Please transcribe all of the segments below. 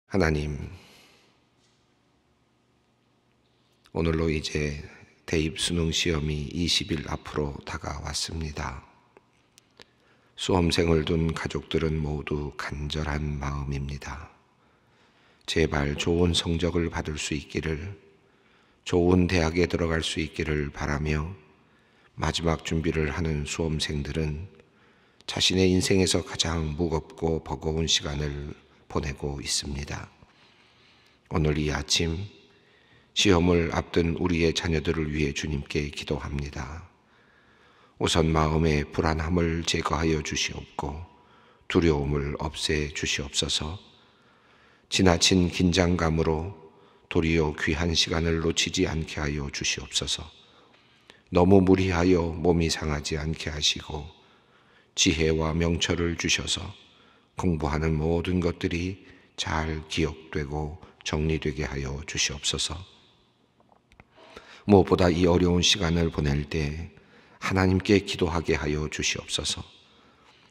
하나님, 오늘로 이제 대입 수능 시험이 20일 앞으로 다가왔습니다. 수험생을 둔 가족들은 모두 간절한 마음입니다. 제발 좋은 성적을 받을 수 있기를, 좋은 대학에 들어갈 수 있기를 바라며 마지막 준비를 하는 수험생들은 자신의 인생에서 가장 무겁고 버거운 시간을 보내고 있습니다. 오늘 이 아침 시험을 앞둔 우리의 자녀들을 위해 주님께 기도합니다. 우선 마음의 불안함을 제거하여 주시옵고 두려움을 없애 주시옵소서. 지나친 긴장감으로 도리어 귀한 시간을 놓치지 않게 하여 주시옵소서. 너무 무리하여 몸이 상하지 않게 하시고 지혜와 명철을 주셔서 공부하는 모든 것들이 잘 기억되고 정리되게 하여 주시옵소서. 무엇보다 이 어려운 시간을 보낼 때 하나님께 기도하게 하여 주시옵소서.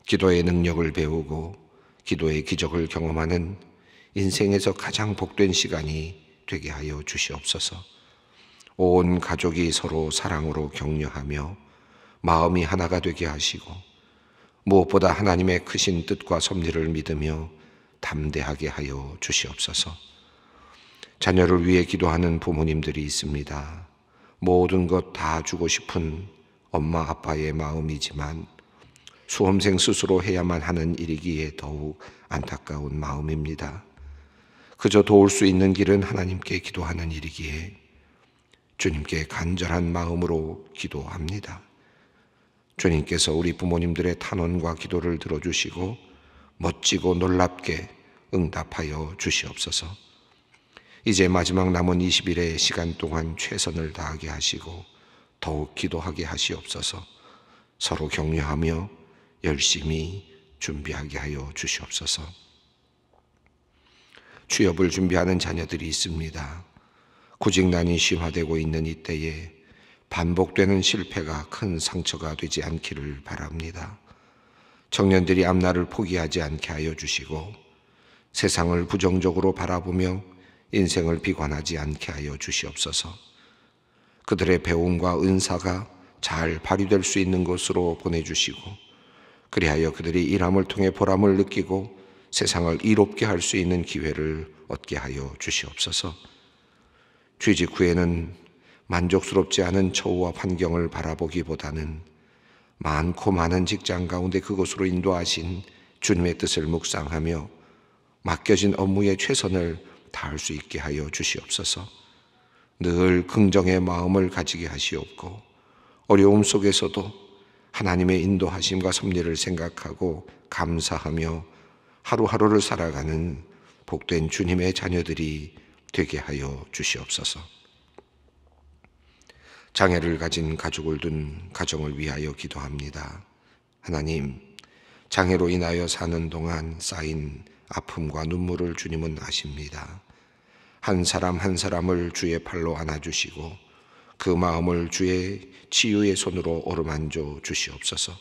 기도의 능력을 배우고 기도의 기적을 경험하는 인생에서 가장 복된 시간이 되게 하여 주시옵소서. 온 가족이 서로 사랑으로 격려하며 마음이 하나가 되게 하시고 무엇보다 하나님의 크신 뜻과 섭리를 믿으며 담대하게 하여 주시옵소서. 자녀를 위해 기도하는 부모님들이 있습니다. 모든 것 다 주고 싶은 엄마 아빠의 마음이지만 수험생 스스로 해야만 하는 일이기에 더욱 안타까운 마음입니다. 그저 도울 수 있는 길은 하나님께 기도하는 일이기에 주님께 간절한 마음으로 기도합니다. 주님께서 우리 부모님들의 탄원과 기도를 들어주시고 멋지고 놀랍게 응답하여 주시옵소서. 이제 마지막 남은 20일의 시간 동안 최선을 다하게 하시고 더욱 기도하게 하시옵소서. 서로 격려하며 열심히 준비하게 하여 주시옵소서. 취업을 준비하는 자녀들이 있습니다. 구직난이 심화되고 있는 이때에 반복되는 실패가 큰 상처가 되지 않기를 바랍니다. 청년들이 앞날을 포기하지 않게 하여 주시고 세상을 부정적으로 바라보며 인생을 비관하지 않게 하여 주시옵소서. 그들의 배움과 은사가 잘 발휘될 수 있는 곳으로 보내주시고 그리하여 그들이 일함을 통해 보람을 느끼고 세상을 이롭게 할 수 있는 기회를 얻게 하여 주시옵소서. 취직 후에는 만족스럽지 않은 처우와 환경을 바라보기보다는 많고 많은 직장 가운데 그곳으로 인도하신 주님의 뜻을 묵상하며 맡겨진 업무에 최선을 다할 수 있게 하여 주시옵소서. 늘 긍정의 마음을 가지게 하시옵고 어려움 속에서도 하나님의 인도하심과 섭리를 생각하고 감사하며 하루하루를 살아가는 복된 주님의 자녀들이 되게 하여 주시옵소서. 장애를 가진 가족을 둔 가정을 위하여 기도합니다. 하나님, 장애로 인하여 사는 동안 쌓인 아픔과 눈물을 주님은 아십니다. 한 사람 한 사람을 주의 팔로 안아주시고 그 마음을 주의 치유의 손으로 어루만져 주시옵소서.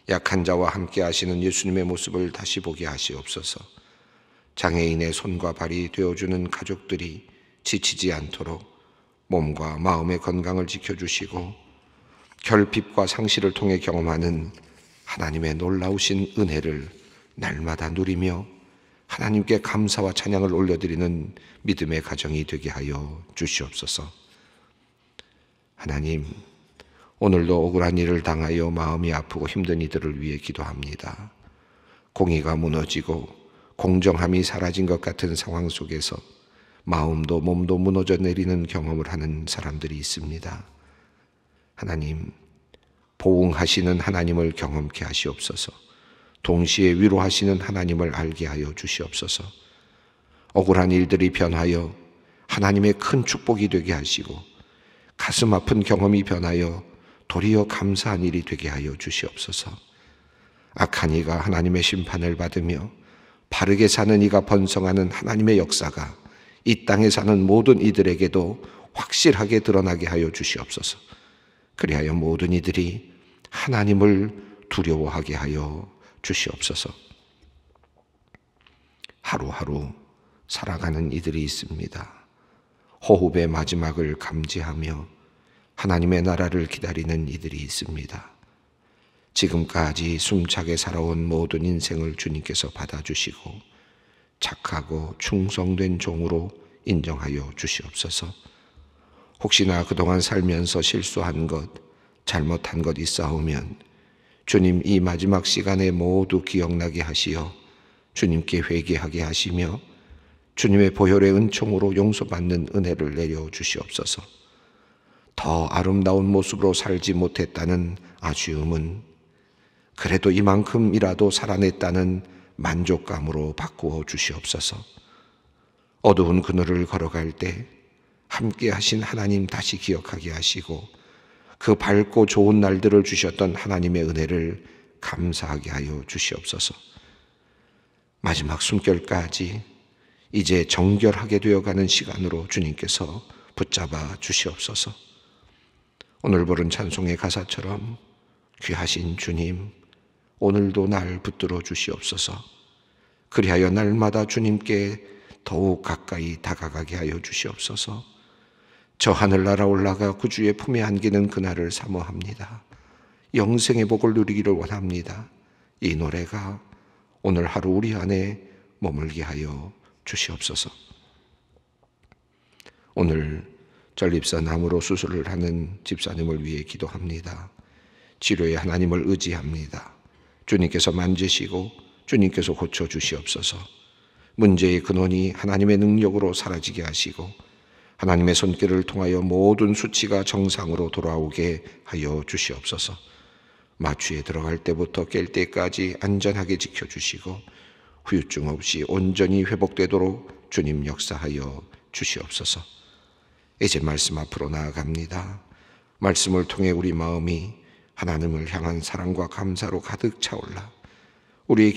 약한 자와 함께 하시는 예수님의 모습을 다시 보게 하시옵소서. 장애인의 손과 발이 되어주는 가족들이 지치지 않도록 몸과 마음의 건강을 지켜주시고 결핍과 상실을 통해 경험하는 하나님의 놀라우신 은혜를 날마다 누리며 하나님께 감사와 찬양을 올려드리는 믿음의 가정이 되게 하여 주시옵소서. 하나님, 오늘도 억울한 일을 당하여 마음이 아프고 힘든 이들을 위해 기도합니다. 공의가 무너지고 공정함이 사라진 것 같은 상황 속에서 마음도 몸도 무너져 내리는 경험을 하는 사람들이 있습니다. 하나님, 보응하시는 하나님을 경험케 하시옵소서. 동시에 위로하시는 하나님을 알게 하여 주시옵소서. 억울한 일들이 변하여 하나님의 큰 축복이 되게 하시고 가슴 아픈 경험이 변하여 도리어 감사한 일이 되게 하여 주시옵소서. 악한 이가 하나님의 심판을 받으며 바르게 사는 이가 번성하는 하나님의 역사가 이 땅에 사는 모든 이들에게도 확실하게 드러나게 하여 주시옵소서. 그리하여 모든 이들이 하나님을 두려워하게 하여 주시옵소서. 하루하루 살아가는 이들이 있습니다. 호흡의 마지막을 감지하며 하나님의 나라를 기다리는 이들이 있습니다. 지금까지 숨차게 살아온 모든 인생을 주님께서 받아주시고 착하고 충성된 종으로 인정하여 주시옵소서. 혹시나 그동안 살면서 실수한 것, 잘못한 것 있사오면 주님 이 마지막 시간에 모두 기억나게 하시어 주님께 회개하게 하시며 주님의 보혈의 은총으로 용서받는 은혜를 내려 주시옵소서. 더 아름다운 모습으로 살지 못했다는 아쉬움은 그래도 이만큼이라도 살아냈다는 만족감으로 바꾸어 주시옵소서. 어두운 그늘을 걸어갈 때 함께 하신 하나님 다시 기억하게 하시고 그 밝고 좋은 날들을 주셨던 하나님의 은혜를 감사하게 하여 주시옵소서. 마지막 숨결까지 이제 정결하게 되어가는 시간으로 주님께서 붙잡아 주시옵소서. 오늘 부른 찬송의 가사처럼 귀하신 주님, 오늘도 날 붙들어 주시옵소서. 그리하여 날마다 주님께 더욱 가까이 다가가게 하여 주시옵소서. 저 하늘나라 올라가 구주의 품에 안기는 그날을 사모합니다. 영생의 복을 누리기를 원합니다. 이 노래가 오늘 하루 우리 안에 머물게 하여 주시옵소서. 오늘 전립선 암으로 수술을 하는 집사님을 위해 기도합니다. 치료에 하나님을 의지합니다. 주님께서 만지시고 주님께서 고쳐주시옵소서. 문제의 근원이 하나님의 능력으로 사라지게 하시고 하나님의 손길을 통하여 모든 수치가 정상으로 돌아오게 하여 주시옵소서. 마취에 들어갈 때부터 깰 때까지 안전하게 지켜주시고 후유증 없이 온전히 회복되도록 주님 역사하여 주시옵소서. 이제 말씀 앞으로 나아갑니다. 말씀을 통해 우리 마음이 하나님을 향한 사랑과 감사로 가득 차올라 우리의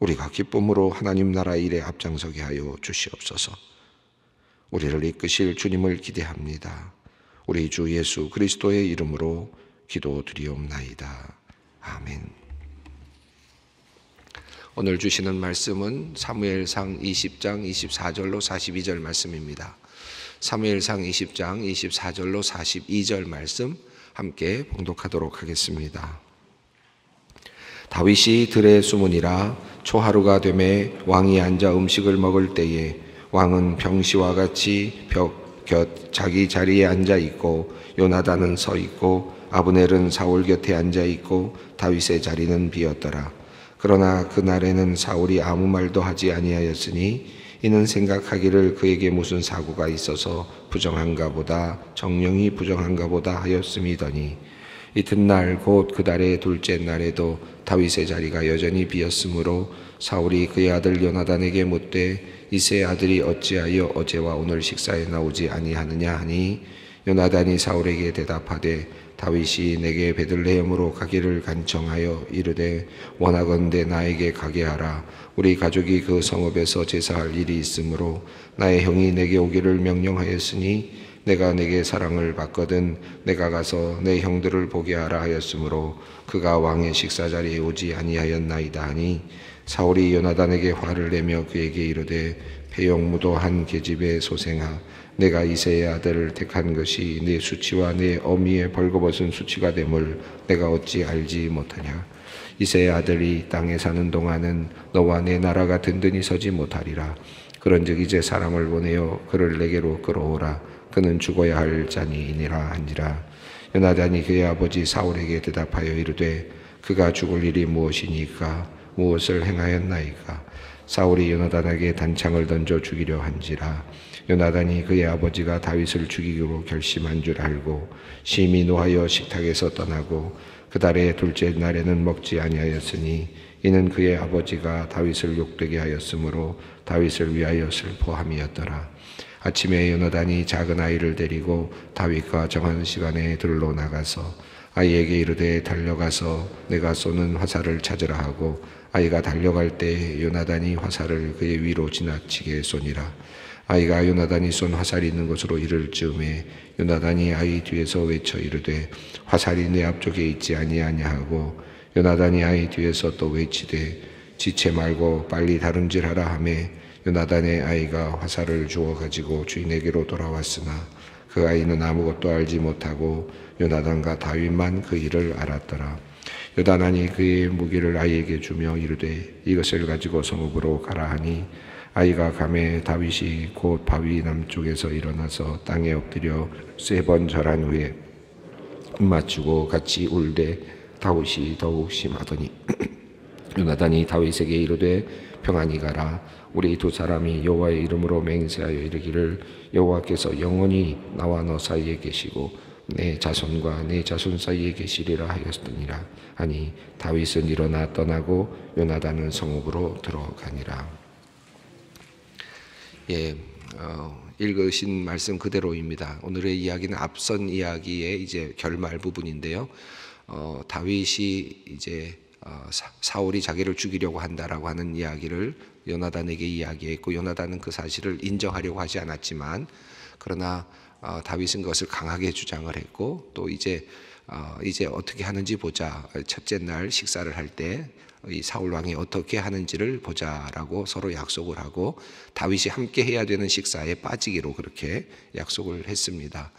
우리가 기쁨으로 하나님 나라 일에 앞장서게 하여 주시옵소서. 우리를 이끄실 주님을 기대합니다. 우리 주 예수 그리스도의 이름으로 기도드리옵나이다. 아멘. 오늘 주시는 말씀은 사무엘상 20장 24절로 42절 말씀입니다. 사무엘상 20장 24절로 42절 말씀 함께 봉독하도록 하겠습니다. 다윗이 들에 숨으니라. 초하루가 되매 왕이 앉아 음식을 먹을 때에 왕은 병시와 같이 벽 곁 자기 자리에 앉아 있고 요나단은 서 있고 아브넬은 사울 곁에 앉아 있고 다윗의 자리는 비었더라. 그러나 그날에는 사울이 아무 말도 하지 아니하였으니 이는 생각하기를 그에게 무슨 사고가 있어서 부정한가 보다 정령이 부정한가 보다 하였음이더니 이튿날 곧 그 달의 둘째 날에도 다윗의 자리가 여전히 비었으므로 사울이 그의 아들 요나단에게 묻되 이새의 아들이 어찌하여 어제와 오늘 식사에 나오지 아니하느냐 하니 요나단이 사울에게 대답하되 다윗이 내게 베들레헴으로 가기를 간청하여 이르되 원하건대 나에게 가게 하라. 우리 가족이 그 성읍에서 제사할 일이 있으므로 나의 형이 내게 오기를 명령하였으니 내가 내게 사랑을 받거든 내가 가서 내 형들을 보게 하라 하였으므로 그가 왕의 식사 자리에 오지 아니하였나이다 하니 사울이 요나단에게 화를 내며 그에게 이르되 배용무도한 계집의 소생아 내가 이새의 아들을 택한 것이 내 수치와 내 어미의 벌거벗은 수치가 됨을 내가 어찌 알지 못하냐. 이새의 아들이 땅에 사는 동안은 너와 내 나라가 든든히 서지 못하리라. 그런즉 이제 사람을 보내어 그를 내게로 끌어오라. 그는 죽어야 할 자니이니라 한지라. 요나단이 그의 아버지 사울에게 대답하여 이르되 그가 죽을 일이 무엇이니까 무엇을 행하였나이까. 사울이 요나단에게 단창을 던져 죽이려 한지라. 요나단이 그의 아버지가 다윗을 죽이기로 결심한 줄 알고 심히 노하여 식탁에서 떠나고 그 달의 둘째 날에는 먹지 아니하였으니 이는 그의 아버지가 다윗을 욕되게 하였으므로 다윗을 위하여 슬퍼함이었더라. 아침에 요나단이 작은 아이를 데리고 다윗과 정한 시간에 들로 나가서 아이에게 이르되 달려가서 내가 쏘는 화살을 찾으라 하고 아이가 달려갈 때 요나단이 화살을 그의 위로 지나치게 쏘니라. 아이가 요나단이 쏜 화살이 있는 곳으로 이를 즈음에 요나단이 아이 뒤에서 외쳐 이르되 화살이 내 앞쪽에 있지 아니하냐 하고 요나단이 아이 뒤에서 또 외치되 지체 말고 빨리 다름질하라 하매 요나단의 아이가 화살을 주워 가지고 주인에게로 돌아왔으나 그 아이는 아무것도 알지 못하고 요나단과 다윗만 그 일을 알았더라. 요나단이 그의 무기를 아이에게 주며 이르되 이것을 가지고 성읍으로 가라 하니 아이가 가매 다윗이 곧 바위 남쪽에서 일어나서 땅에 엎드려 3번 절한 후에 맞추고 같이 울되 다윗이 더욱 심하더니 요나단이 다윗에게 이르되 평안히 가라. 우리 두 사람이 여호와의 이름으로 맹세하여 이르기를 여호와께서 영원히 나와 너 사이에 계시고 내 자손과 내 자손 사이에 계시리라 하였더니라 하니 다윗은 일어나 떠나고 요나단은 성읍으로 들어가니라. 읽으신 말씀 그대로입니다. 오늘의 이야기는 앞선 이야기의 이제 결말 부분인데요. 다윗이 이제 사울이 자기를 죽이려고 한다라고 하는 이야기를 요나단에게 이야기했고, 요나단은 그 사실을 인정하려고 하지 않았지만, 그러나 다윗은 그것을 강하게 주장을 했고, 또 이제 어떻게 하는지 보자. 첫째 날 식사를 할 때 이 사울 왕이 어떻게 하는지를 보자라고 서로 약속을 하고 다윗이 함께 해야 되는 식사에 빠지기로 그렇게 약속을 했습니다.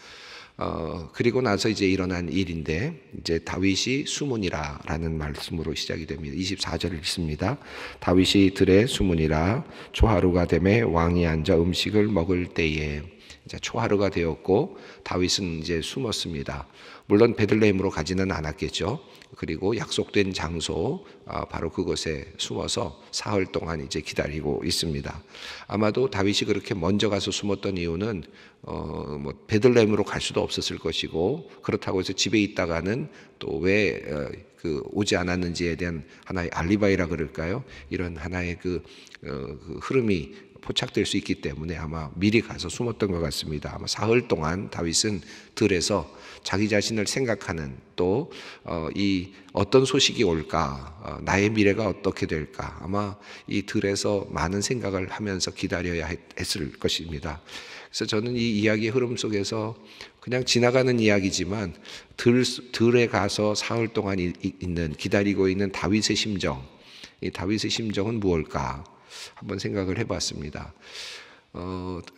그리고 나서 이제 일어난 일인데, 이제 다윗이 수문이라라는 말씀으로 시작이 됩니다. 24절을 읽습니다. 다윗이 들에 수문이라 초하루가 되매 왕이 앉아 음식을 먹을 때에, 이제 초하루가 되었고 다윗은 이제 숨었습니다. 물론 베들레헴으로 가지는 않았겠죠. 그리고 약속된 장소 바로 그곳에 숨어서 사흘 동안 이제 기다리고 있습니다. 아마도 다윗이 그렇게 먼저 가서 숨었던 이유는 베들레헴으로 갈 수도 없었을 것이고, 그렇다고 해서 집에 있다가는 또 왜 오지 않았는지에 대한 하나의 알리바이라 그럴까요? 이런 하나의 그 흐름이 포착될 수 있기 때문에 아마 미리 가서 숨었던 것 같습니다. 아마 사흘 동안 다윗은 들에서 자기 자신을 생각하는, 또 이 어떤 소식이 올까, 나의 미래가 어떻게 될까, 아마 이 들에서 많은 생각을 하면서 기다려야 했을 것입니다. 그래서 저는 이 이야기의 흐름 속에서 그냥 지나가는 이야기지만 들에 가서 사흘 동안 있는, 기다리고 있는 다윗의 심정, 이 다윗의 심정은 무엇일까 한번 생각을 해봤습니다.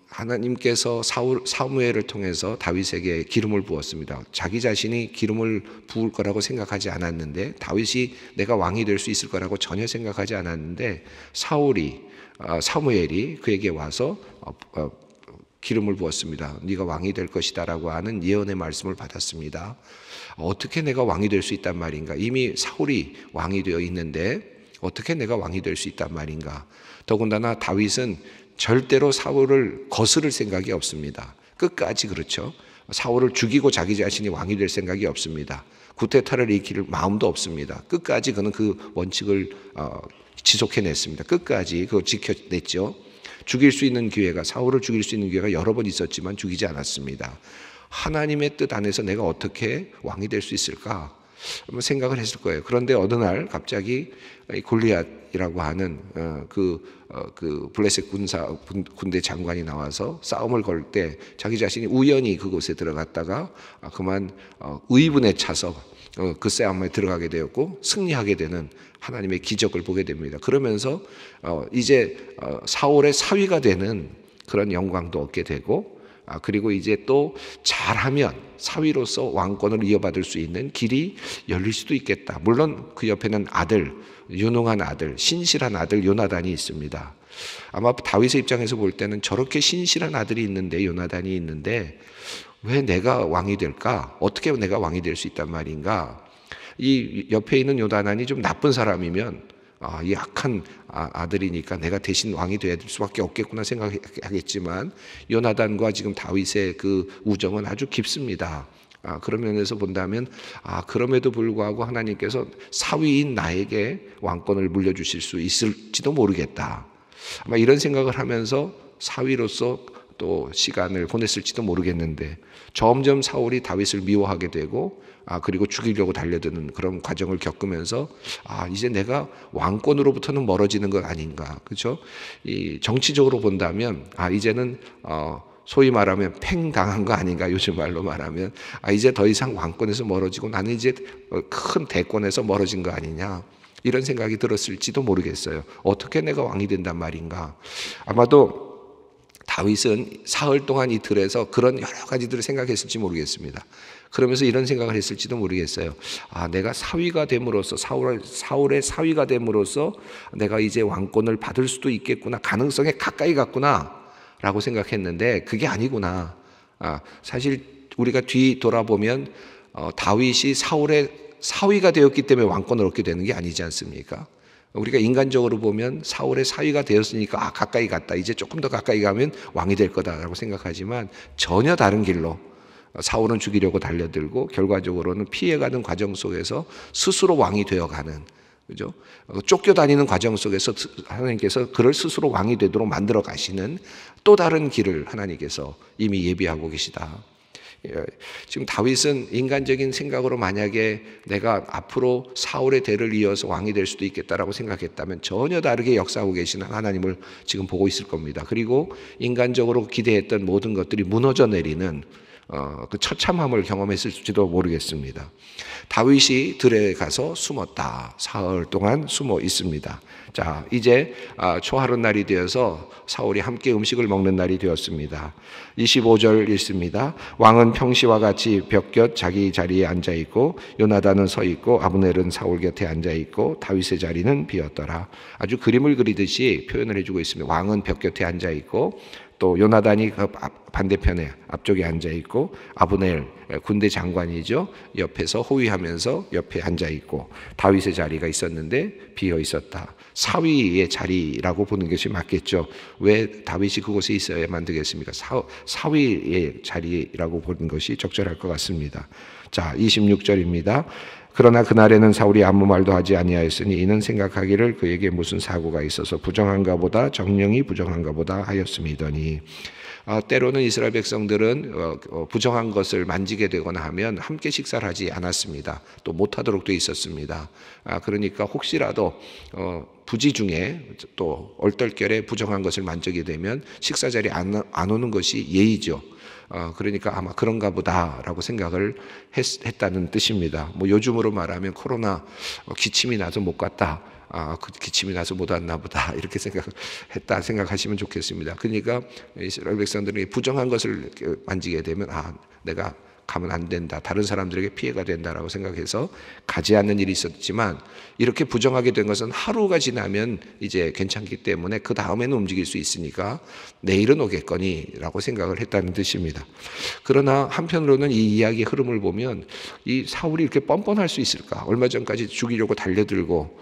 하나님께서 사무엘을 통해서 다윗에게 기름을 부었습니다. 자기 자신이 기름을 부을 거라고 생각하지 않았는데, 다윗이 내가 왕이 될 수 있을 거라고 전혀 생각하지 않았는데, 사무엘이 그에게 와서 기름을 부었습니다. 네가 왕이 될 것이다라고 하는 예언의 말씀을 받았습니다. 어떻게 내가 왕이 될 수 있단 말인가? 이미 사울이 왕이 되어 있는데 어떻게 내가 왕이 될 수 있단 말인가? 더군다나 다윗은 절대로 사울을 거스를 생각이 없습니다. 끝까지 그렇죠. 사울을 죽이고 자기 자신이 왕이 될 생각이 없습니다. 구테타를 일으킬 마음도 없습니다. 끝까지 그는 그 원칙을 지속해냈습니다. 끝까지 그걸 지켜냈죠. 죽일 수 있는 기회가, 사울을 죽일 수 있는 기회가 여러 번 있었지만 죽이지 않았습니다. 하나님의 뜻 안에서 내가 어떻게 왕이 될 수 있을까? 한번 생각을 했을 거예요. 그런데 어느 날 갑자기 골리앗이라고 하는 그 블레셋 군대 장관이 나와서 싸움을 걸 때 자기 자신이 우연히 그곳에 들어갔다가 그만 의분에 차서 그 싸움에 들어가게 되었고 승리하게 되는 하나님의 기적을 보게 됩니다. 그러면서 이제 사울의 사위가 되는 그런 영광도 얻게 되고, 그리고 이제 또 잘하면 사위로서 왕권을 이어받을 수 있는 길이 열릴 수도 있겠다. 물론 그 옆에는 아들, 유능한 아들, 신실한 아들 요나단이 있습니다. 아마 다윗의 입장에서 볼 때는 저렇게 신실한 아들이 있는데, 요나단이 있는데 왜 내가 왕이 될까? 어떻게 내가 왕이 될 수 있단 말인가? 이 옆에 있는 요나단이 좀 나쁜 사람이면 이 악한 아들이니까 내가 대신 왕이 돼야 될 수밖에 없겠구나 생각하겠지만, 요나단과 지금 다윗의 그 우정은 아주 깊습니다. 그런 면에서 본다면 그럼에도 불구하고 하나님께서 사위인 나에게 왕권을 물려주실 수 있을지도 모르겠다. 아마 이런 생각을 하면서 사위로서 또 시간을 보냈을지도 모르겠는데, 점점 사울이 다윗을 미워하게 되고 그리고 죽이려고 달려드는 그런 과정을 겪으면서 이제 내가 왕권으로부터는 멀어지는 것 아닌가, 그렇죠? 이 정치적으로 본다면 이제는 소위 말하면 팽당한 거 아닌가, 요즘 말로 말하면 이제 더 이상 왕권에서 멀어지고 나는 이제 큰 대권에서 멀어진 거 아니냐. 이런 생각이 들었을지도 모르겠어요. 어떻게 내가 왕이 된단 말인가. 아마도 다윗은 사흘 동안 이 들에서 그런 여러 가지들을 생각했을지 모르겠습니다. 그러면서 이런 생각을 했을지도 모르겠어요. 내가 사위가 됨으로써 사울의 사위가 됨으로써 내가 이제 왕권을 받을 수도 있겠구나, 가능성에 가까이 갔구나 라고 생각했는데 그게 아니구나. 사실 우리가 뒤 돌아보면 다윗이 사울의 사위가 되었기 때문에 왕권을 얻게 되는 게 아니지 않습니까? 우리가 인간적으로 보면 사울의 사위가 되었으니까 가까이 갔다, 이제 조금 더 가까이 가면 왕이 될 거다라고 생각하지만 전혀 다른 길로 사울은 죽이려고 달려들고 결과적으로는 피해가는 과정 속에서 스스로 왕이 되어가는, 그죠? 쫓겨다니는 과정 속에서 하나님께서 그를 스스로 왕이 되도록 만들어 가시는 또 다른 길을 하나님께서 이미 예비하고 계시다. 지금 다윗은 인간적인 생각으로 만약에 내가 앞으로 사울의 대를 이어서 왕이 될 수도 있겠다라고 생각했다면 전혀 다르게 역사하고 계시는 하나님을 지금 보고 있을 겁니다. 그리고 인간적으로 기대했던 모든 것들이 무너져 내리는 그 처참함을 경험했을지도 모르겠습니다. 다윗이 들에 가서 숨었다. 사흘 동안 숨어 있습니다. 자, 이제 초하룻날이 되어서 사울이 함께 음식을 먹는 날이 되었습니다. 25절 읽습니다. 왕은 평시와 같이 벽곁 자기 자리에 앉아있고 요나단은 서있고 아브넬은 사울 곁에 앉아있고 다윗의 자리는 비었더라. 아주 그림을 그리듯이 표현을 해주고 있습니다. 왕은 벽곁에 앉아있고 또 요나단이 그 반대편에 앞쪽에 앉아있고 아브넬 군대 장관이죠, 옆에서 호위하면서 옆에 앉아있고 다윗의 자리가 있었는데 비어 있었다. 사위의 자리라고 보는 것이 맞겠죠. 왜 다윗이 그곳에 있어야만 되겠습니까? 사위의 자리라고 보는 것이 적절할 것 같습니다. 자, 26절입니다. 그러나 그날에는 사울이 아무 말도 하지 아니하였으니 이는 생각하기를 그에게 무슨 사고가 있어서 부정한가 보다, 정령이 부정한가 보다 하였음이더니. 때로는 이스라엘 백성들은 부정한 것을 만지게 되거나 하면 함께 식사를 하지 않았습니다. 또 못하도록 돼 있었습니다. 그러니까 혹시라도 부지 중에 또 얼떨결에 부정한 것을 만지게 되면 식사 자리에 안 오는 것이 예의죠. 그러니까 아마 그런가 보다라고 생각을 했다는 뜻입니다. 뭐 요즘으로 말하면 코로나 기침이 나서 못 갔다, 그 기침이 나서 못 왔나 보다, 이렇게 생각했다 생각하시면 좋겠습니다. 그러니까 이스라엘 백성들이 부정한 것을 만지게 되면 내가 가면 안 된다, 다른 사람들에게 피해가 된다라고 생각해서 가지 않는 일이 있었지만 이렇게 부정하게 된 것은 하루가 지나면 이제 괜찮기 때문에 그 다음에는 움직일 수 있으니까 내일은 오겠거니라고 생각을 했다는 뜻입니다. 그러나 한편으로는 이 이야기의 흐름을 보면 이 사울이 이렇게 뻔뻔할 수 있을까? 얼마 전까지 죽이려고 달려들고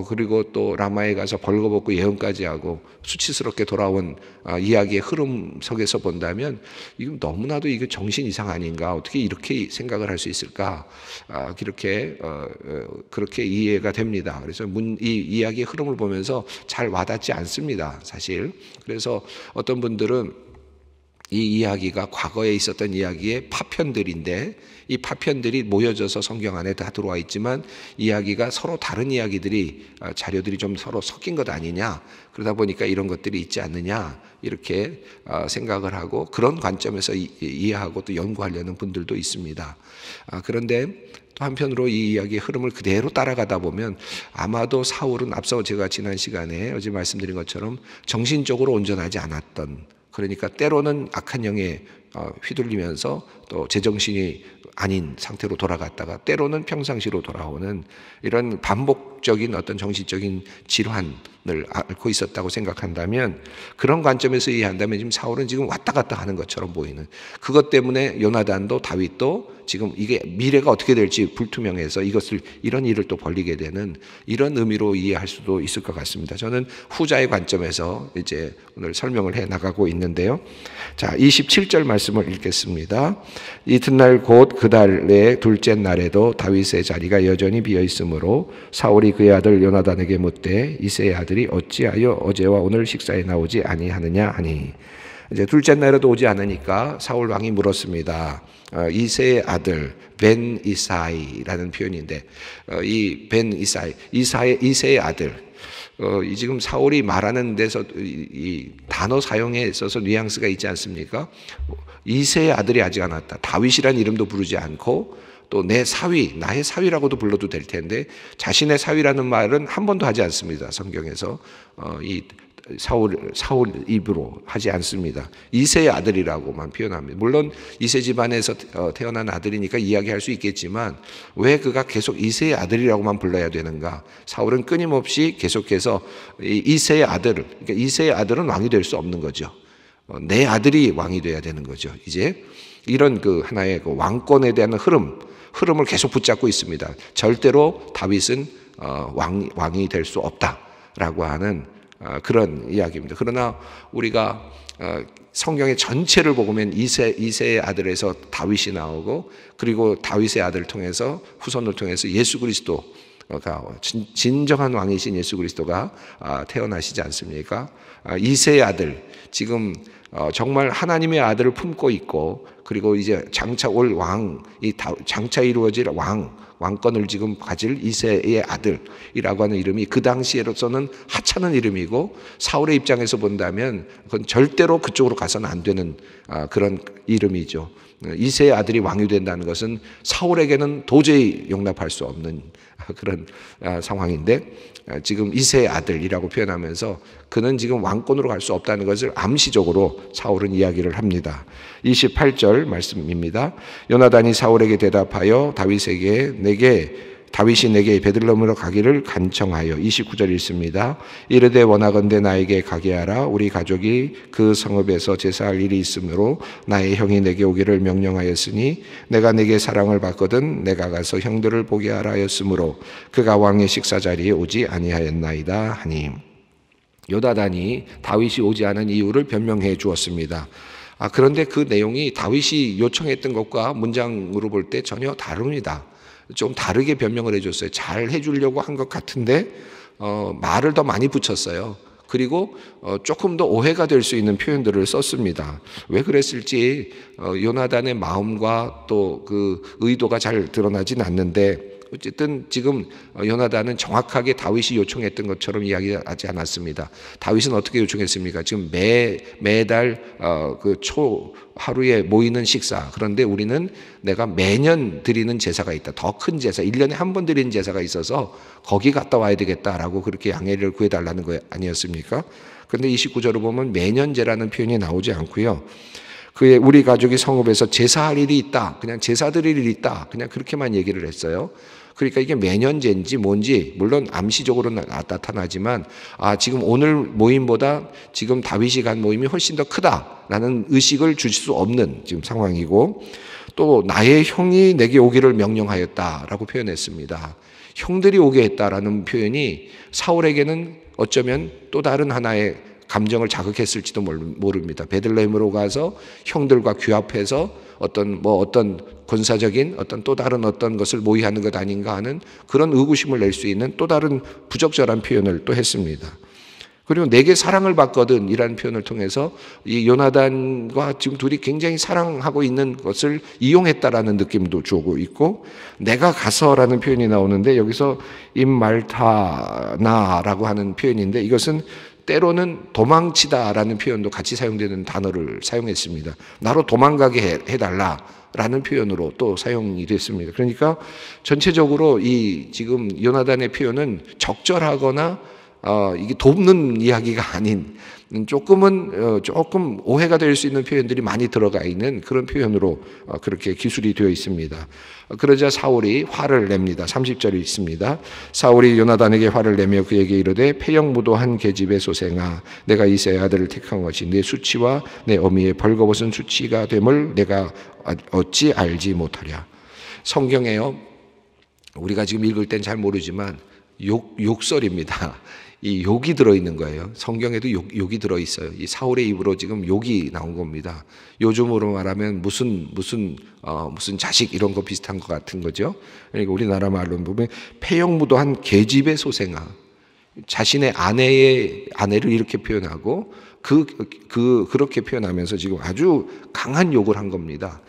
그리고 또 라마에 가서 벌거벗고 예언까지 하고 수치스럽게 돌아온 이야기의 흐름 속에서 본다면 이건 너무나도 이게 정신 이상 아닌가? 어떻게 이렇게 생각을 할 수 있을까? 그렇게 이해가 됩니다. 그래서 이 이야기의 흐름을 보면서 잘 와닿지 않습니다, 사실. 그래서 어떤 분들은 이 이야기가 과거에 있었던 이야기의 파편들인데 이 파편들이 모여져서 성경 안에 다 들어와 있지만 이야기가 서로 다른 이야기들이 자료들이 좀 서로 섞인 것 아니냐, 그러다 보니까 이런 것들이 있지 않느냐, 이렇게 생각을 하고 그런 관점에서 이해하고 또 연구하려는 분들도 있습니다. 그런데 또 한편으로 이 이야기의 흐름을 그대로 따라가다 보면 아마도 사울은 앞서 제가 지난 시간에 어제 말씀드린 것처럼 정신적으로 온전하지 않았던, 그러니까 때로는 악한 영에 휘둘리면서 또 제정신이 아닌 상태로 돌아갔다가 때로는 평상시로 돌아오는 이런 반복적인 어떤 정신적인 질환을 앓고 있었다고 생각한다면, 그런 관점에서 이해한다면 지금 사울은 지금 왔다 갔다 하는 것처럼 보이는, 그것 때문에 요나단도 다윗도 지금 이게 미래가 어떻게 될지 불투명해서 이런 일을 또 벌리게 되는 이런 의미로 이해할 수도 있을 것 같습니다. 저는 후자의 관점에서 이제 오늘 설명을 해 나가고 있는데요. 자, 27절 말씀을 읽겠습니다. 이튿날 곧 그달의 둘째 날에도 다윗의 자리가 여전히 비어 있으므로 사울이 그의 아들 요나단에게 묻되 이새의 아들이 어찌하여 어제와 오늘 식사에 나오지 아니하느냐 하니, 이제 둘째 날에도 오지 않으니까 사울 왕이 물었습니다. 이새의 아들 벤 이사이라는 표현인데 이 벤 이새의 아들, 지금 사울이 말하는 데서 이 단어 사용에 있어서 뉘앙스가 있지 않습니까? 이새의 아들이 아직 안 왔다. 다윗이라는 이름도 부르지 않고 또 내 사위, 나의 사위라고도 불러도 될 텐데 자신의 사위라는 말은 한 번도 하지 않습니다. 성경에서 이 사울 입으로 하지 않습니다. 이새의 아들이라고만 표현합니다. 물론 이새 집안에서 태어난 아들이니까 이야기할 수 있겠지만 왜 그가 계속 이새의 아들이라고만 불러야 되는가? 사울은 끊임없이 계속해서 이새의 아들, 그러니까 이새의 아들은 왕이 될 수 없는 거죠. 내 아들이 왕이 돼야 되는 거죠. 이제 이런 그 하나의 그 왕권에 대한 흐름을 계속 붙잡고 있습니다. 절대로 다윗은 왕이 될 수 없다라고 하는 그런 이야기입니다. 그러나 우리가 성경의 전체를 보면 이새의 아들에서 다윗이 나오고 그리고 다윗의 아들을 통해서 후손을 통해서 예수 그리스도가 진정한 왕이신 예수 그리스도가 태어나시지 않습니까? 이새의 아들, 지금 정말 하나님의 아들을 품고 있고 그리고 이제 장차 올 왕, 장차 이루어질 왕권을 지금 가질 이새의 아들이라고 하는 이름이 그 당시에로서는 하찮은 이름이고 사울의 입장에서 본다면 그건 절대로 그쪽으로 가서는 안 되는 그런 이름이죠. 이새의 아들이 왕이 된다는 것은 사울에게는 도저히 용납할 수 없는 그런 상황인데 지금 이새의 아들이라고 표현하면서 그는 지금 왕권으로 갈 수 없다는 것을 암시적으로 사울은 이야기를 합니다. 28절 말씀입니다. 요나단이 사울에게 대답하여 다윗이 내게 베들레헴으로 가기를 간청하여 29절 읽습니다. 이르되 원하건대 나에게 가게 하라. 우리 가족이 그 성읍에서 제사할 일이 있으므로 나의 형이 내게 오기를 명령하였으니 내가 내게 사랑을 받거든 내가 가서 형들을 보게 하라 하였으므로 그가 왕의 식사 자리에 오지 아니하였나이다 하니. 요나단이 다윗이 오지 않은 이유를 변명해 주었습니다. 그런데 그 내용이 다윗이 요청했던 것과 문장으로 볼 때 전혀 다릅니다. 좀 다르게 변명을 해줬어요. 잘 해주려고 한 것 같은데 말을 더 많이 붙였어요. 그리고 조금 더 오해가 될 수 있는 표현들을 썼습니다. 왜 그랬을지 요나단의 마음과 또 그 의도가 잘 드러나진 않는데 어쨌든 지금 요나단은 정확하게 다윗이 요청했던 것처럼 이야기하지 않았습니다. 다윗은 어떻게 요청했습니까? 지금 매달 그 초 하루에 모이는 식사. 그런데 우리는 내가 매년 드리는 제사가 있다. 더 큰 제사, 1년에 한 번 드리는 제사가 있어서 거기 갔다 와야 되겠다라고 그렇게 양해를 구해달라는 거 아니었습니까? 그런데 29절을 보면 매년제라는 표현이 나오지 않고요. 우리 가족이 성읍에서 제사할 일이 있다. 그냥 제사 드릴 일이 있다. 그냥 그렇게만 얘기를 했어요. 그러니까 이게 매년제인지 뭔지 물론 암시적으로는 나타나지만 지금 오늘 모임보다 지금 다윗이 간 모임이 훨씬 더 크다라는 의식을 줄 수 없는 지금 상황이고 또 나의 형이 내게 오기를 명령하였다라고 표현했습니다. 형들이 오게 했다라는 표현이 사울에게는 어쩌면 또 다른 하나의 감정을 자극했을지도 모릅니다. 베들레헴으로 가서 형들과 규합해서 어떤 군사적인 또 다른 어떤 것을 모의하는 것 아닌가 하는 그런 의구심을 낼 수 있는 또 다른 부적절한 표현을 또 했습니다. 그리고 내게 사랑을 받거든 이라는 표현을 통해서 이 요나단과 지금 둘이 굉장히 사랑하고 있는 것을 이용했다라는 느낌도 주고 있고 내가 가서라는 표현이 나오는데 여기서 임말타나라고 하는 표현인데 이것은 때로는 도망치다라는 표현도 같이 사용되는 단어를 사용했습니다. 나로 도망가게 해달라라는 표현으로 또 사용이 됐습니다. 그러니까 전체적으로 이 지금 요나단의 표현은 적절하거나 이게 돕는 이야기가 아닌 조금 오해가 될 수 있는 표현들이 많이 들어가 있는 그런 표현으로 그렇게 기술이 되어 있습니다. 그러자 사울이 화를 냅니다. 30절이 있습니다. 사울이 요나단에게 화를 내며 그에게 이르되 패역무도한 계집의 소생아 내가 이새의 아들을 택한 것이 내 수치와 내 어미의 벌거벗은 수치가 됨을 내가 어찌 알지 못하랴. 성경에요 우리가 지금 읽을 땐 잘 모르지만 욕설입니다. 이 욕이 들어있는 거예요. 성경에도 욕이 들어있어요. 이 사울의 입으로 지금 욕이 나온 겁니다. 요즘으로 말하면 무슨 자식 이런 거 비슷한 것 같은 거죠. 그러니까 우리나라 말로 보면 패역무도한 계집의 소생아. 자신의 아내를 이렇게 표현하고 그렇게 표현하면서 지금 아주 강한 욕을 한 겁니다.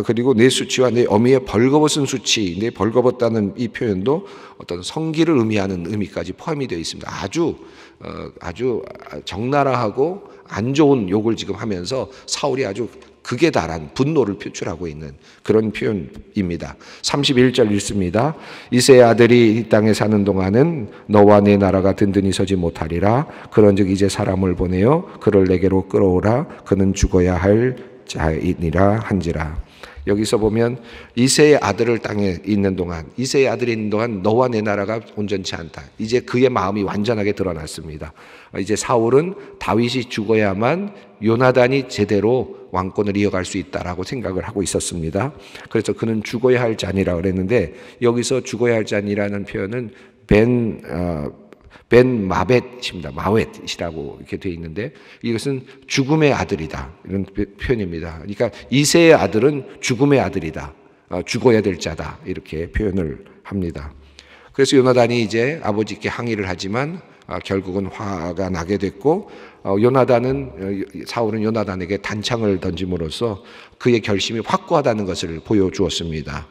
그리고 내 수치와 내 어미의 벌거벗은 수치, 내 벌거벗다는 이 표현도 어떤 성기를 의미하는 의미까지 포함이 되어 있습니다. 아주 적나라하고 안 좋은 욕을 지금 하면서 사울이 아주 극에 달한 분노를 표출하고 있는 그런 표현입니다. 31절 읽습니다. 이새의 아들이 이 땅에 사는 동안은 너와 내 나라가 든든히 서지 못하리라. 그런즉 이제 사람을 보내어 그를 내게로 끌어오라. 그는 죽어야 할 자이니라 한지라. 여기서 보면 이새의 아들을 땅에 있는 동안, 이새의 아들이 있는 동안 너와 내 나라가 온전치 않다. 이제 그의 마음이 완전하게 드러났습니다. 이제 사울은 다윗이 죽어야만 요나단이 제대로 왕권을 이어갈 수 있다라고 생각을 하고 있었습니다. 그래서 그는 죽어야 할 자니라고 그랬는데, 여기서 죽어야 할 자니라는 표현은 벤 마벳입니다. 마웻이라고 이렇게 되어 있는데, 이것은 죽음의 아들이다, 이런 표현입니다. 그러니까 이새의 아들은 죽음의 아들이다, 죽어야 될 자다, 이렇게 표현을 합니다. 그래서 요나단이 이제 아버지께 항의를 하지만 결국은 화가 나게 됐고, 사울은 요나단에게 단창을 던짐으로써 그의 결심이 확고하다는 것을 보여주었습니다.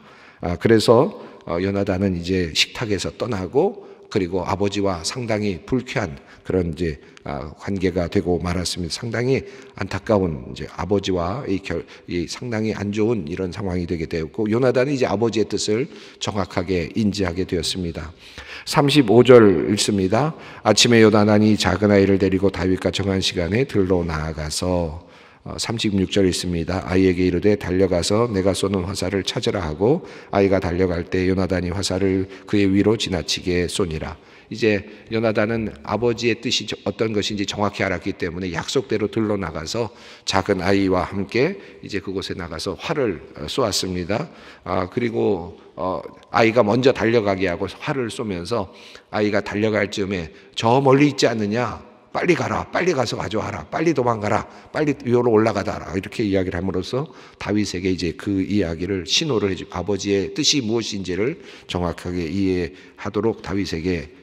그래서 요나단은 이제 식탁에서 떠나고, 그리고 아버지와 상당히 불쾌한 그런 이제 관계가 되고 말았습니다. 상당히 안타까운 이제 아버지와 이 상당히 안 좋은 이런 상황이 되게 되었고, 요나단이 이제 아버지의 뜻을 정확하게 인지하게 되었습니다. 35절 읽습니다. 아침에 요나단이 작은 아이를 데리고 다윗과 정한 시간에 들로 나아가서 36절 있습니다. 아이에게 이르되 달려가서 내가 쏘는 화살을 찾으라 하고, 아이가 달려갈 때 요나단이 화살을 그의 위로 지나치게 쏘니라. 이제 요나단은 아버지의 뜻이 어떤 것인지 정확히 알았기 때문에 약속대로 들러 나가서 작은 아이와 함께 이제 그곳에 나가서 활을 쏘았습니다. 그리고 아이가 먼저 달려가게 하고 활을 쏘면서 아이가 달려갈 즈음에 저 멀리 있지 않느냐, 빨리 가라, 빨리 가서 가져와라, 빨리 도망가라, 빨리 위로 올라가다라, 이렇게 이야기를 함으로써 다윗에게 이제 그 이야기를 신호를 해주고 아버지의 뜻이 무엇인지를 정확하게 이해하도록 다윗에게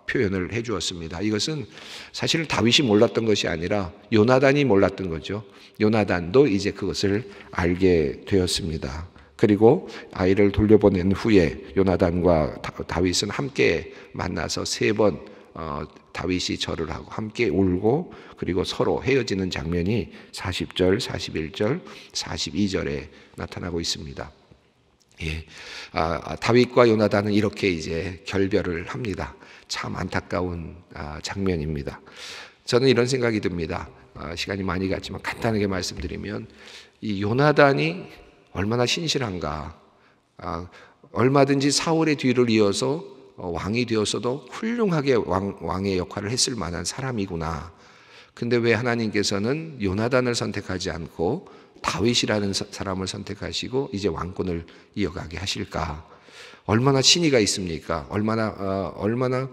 표현을 해주었습니다. 이것은 사실 다윗이 몰랐던 것이 아니라 요나단이 몰랐던 거죠. 요나단도 이제 그것을 알게 되었습니다. 그리고 아이를 돌려보낸 후에 요나단과 다윗은 함께 만나서 3번 다윗이 절을 하고 함께 울고, 그리고 서로 헤어지는 장면이 40절, 41절, 42절에 나타나고 있습니다. 예, 다윗과 요나단은 이렇게 이제 결별을 합니다. 참 안타까운 장면입니다. 저는 이런 생각이 듭니다. 시간이 많이 갔지만 간단하게 말씀드리면, 이 요나단이 얼마나 신실한가. 얼마든지 사울의 뒤를 이어서 왕이 되었어도 훌륭하게 왕의 역할을 했을 만한 사람이구나. 근데 왜 하나님께서는 요나단을 선택하지 않고 다윗이라는 사람을 선택하시고 이제 왕권을 이어가게 하실까? 얼마나 신의가 있습니까? 얼마나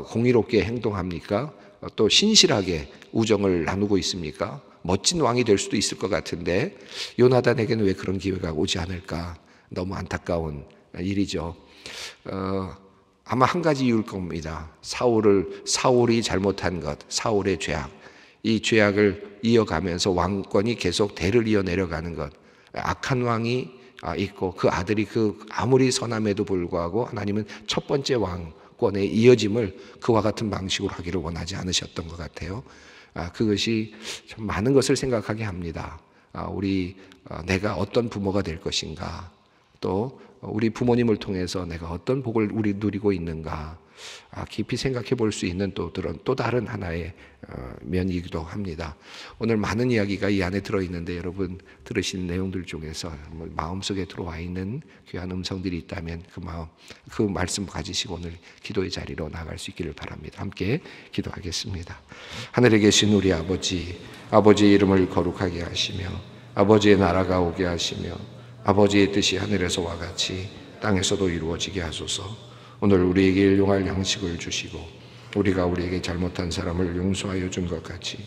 공의롭게 행동합니까? 또 신실하게 우정을 나누고 있습니까? 멋진 왕이 될 수도 있을 것 같은데 요나단에게는 왜 그런 기회가 오지 않을까? 너무 안타까운 일이죠. 아마 한 가지 이유일 겁니다. 사울이 잘못한 것, 사울의 죄악, 이 죄악을 이어가면서 왕권이 계속 대를 이어 내려가는 것, 악한 왕이 있고 그 아들이 아무리 선함에도 불구하고 하나님은 첫 번째 왕권의 이어짐을 그와 같은 방식으로 하기를 원하지 않으셨던 것 같아요. 그것이 참 많은 것을 생각하게 합니다. 내가 어떤 부모가 될 것인가, 또 우리 부모님을 통해서 내가 어떤 복을 우리 누리고 있는가, 깊이 생각해 볼 수 있는 또 다른 하나의 면이기도 합니다. 오늘 많은 이야기가 이 안에 들어있는데 여러분 들으신 내용들 중에서 마음속에 들어와 있는 귀한 음성들이 있다면 그 말씀 가지시고 오늘 기도의 자리로 나갈 수 있기를 바랍니다. 함께 기도하겠습니다. 하늘에 계신 우리 아버지의 이름을 거룩하게 하시며 아버지의 나라가 오게 하시며 아버지의 뜻이 하늘에서와 같이 땅에서도 이루어지게 하소서. 오늘 우리에게 일용할 양식을 주시고 우리가 우리에게 잘못한 사람을 용서하여 준 것 같이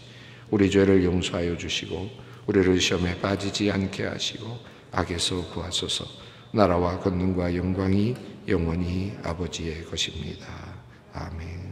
우리 죄를 용서하여 주시고 우리를 시험에 빠지지 않게 하시고 악에서 구하소서. 나라와 권능과 영광이 영원히 아버지의 것입니다. 아멘.